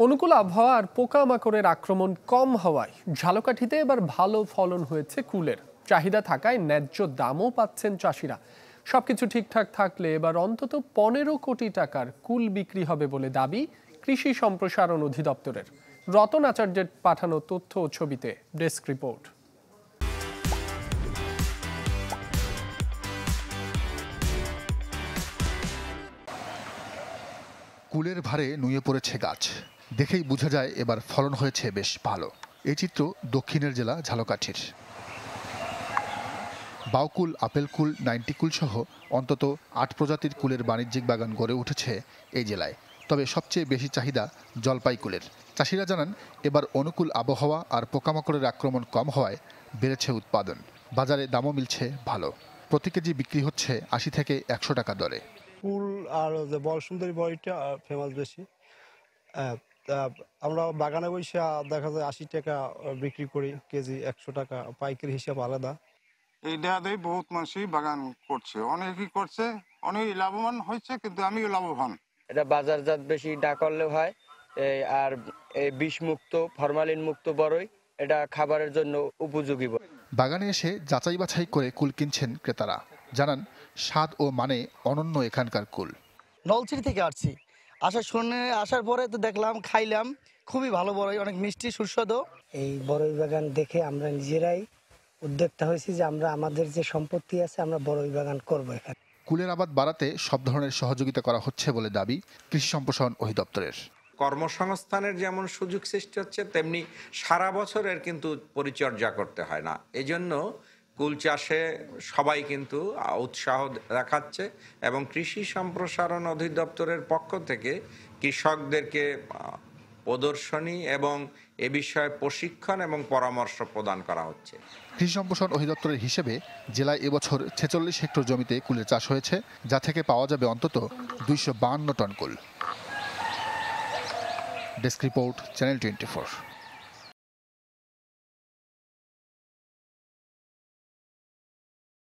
অনুকূল আবহাওয়া আর পোকামাকড়ের আক্রমণ কম হওয়ায় ঝালকাঠিতে এবার ভালো ফলন হয়েছে কুলের। চাহিদা থাকায় ন্যায্য দামও পাচ্ছেন চাষিরা। সবকিছু ঠিকঠাক থাকলে এবার অন্তত 15 কোটি টাকার কুল বিক্রি হবে বলে দাবি কৃষি সম্প্রসারণ অধিদপ্তরের। রতন আচার্যের পাঠানো তথ্য ও ছবিতে ডেস্ক রিপোর্ট। কুলের ভারে নুয়ে পড়েছে গাছ, দেখেই বোঝা যায় এবার ফলন হয়েছে বেশ ভালো। এই চিত্র দক্ষিণের জেলা ঝালকাঠির। বাউকুল, আপেল কুল, 90 কুল সহ অন্তত 8 প্রজাতির কুলের বাণিজ্যিক বাগান গড়ে উঠেছে এই জেলায়। তবে সবচেয়ে বেশি চাহিদা জলপাই কুলের। চাষিরা জানান, এবার অনুকূল আবহাওয়া আর পোকামাকড়ের আক্রমণ কম হওয়ায় বেড়েছে উৎপাদন। বাজারে দামও মিলছে ভালো। প্রতি কেজি বিক্রি হচ্ছে 80 থেকে 100 টাকা দরে। কুল আর যে বল সুন্দরী বড়িটা ফেমাস বেশি। আমরা বাগানে বসে দেখা যায় 80 টাকা বিক্রি করি কেজি, 100 টাকা পাইকারি হিসাব আলাদা। এইটাতেই বহুত মানুষই বাগান করছে, অনেকেই করছে, অনেকেই লাভবান হয়েছে, কিন্তু আমিও লাভবান। এটা বাজারজাত বেশি না করলেও হয়। আর এই বিষ মুক্ত, ফরমালিন মুক্ত বড়ই, এটা খাবারের জন্য উপযোগী। বাগানে এসে যাচাই বাছাই করে কুল কিনছেন ক্রেতারা। জানান, স্বাদ ও মানে অনন্য এখানকার কুল। নলছিটি থেকে আসছি, আসার পরে তো দেখলাম, খাইলাম, খুবই ভালো বড়ই, অনেক মিষ্টি সুস্বাদু। এই বড়ই বাগান দেখে আমরা নিজেরাই উদ্যোক্তা হয়েছি যে আমরা আমাদের যে সম্পত্তি আছে আমরা বড়ই বাগান করবো এখানে। কুলের আবাদ বাড়াতে সব ধরনের সহযোগিতা করা হচ্ছে বলে দাবি কৃষি সম্প্রসারণ অধিদপ্তরের। কর্মসংস্থানের যেমন সুযোগ সৃষ্টি হচ্ছে, তেমনি সারা বছরের কিন্তু পরিচর্যা করতে হয় না। এজন্য কুল চাষে সবাই কিন্তু উৎসাহ দেখাচ্ছে এবং কৃষি সম্প্রসারণ অধিদপ্তরের পক্ষ থেকে কৃষকদেরকে প্রদর্শনী এবং এ বিষয়ে প্রশিক্ষণ এবং পরামর্শ প্রদান করা হচ্ছে। কৃষি সম্প্রসারণ অধিদপ্তরের হিসেবে জেলায় এবছর 46 হেক্টর জমিতে কুলের চাষ হয়েছে, যা থেকে পাওয়া যাবে অন্তত 252 টন কুল। Desk report, channel 24।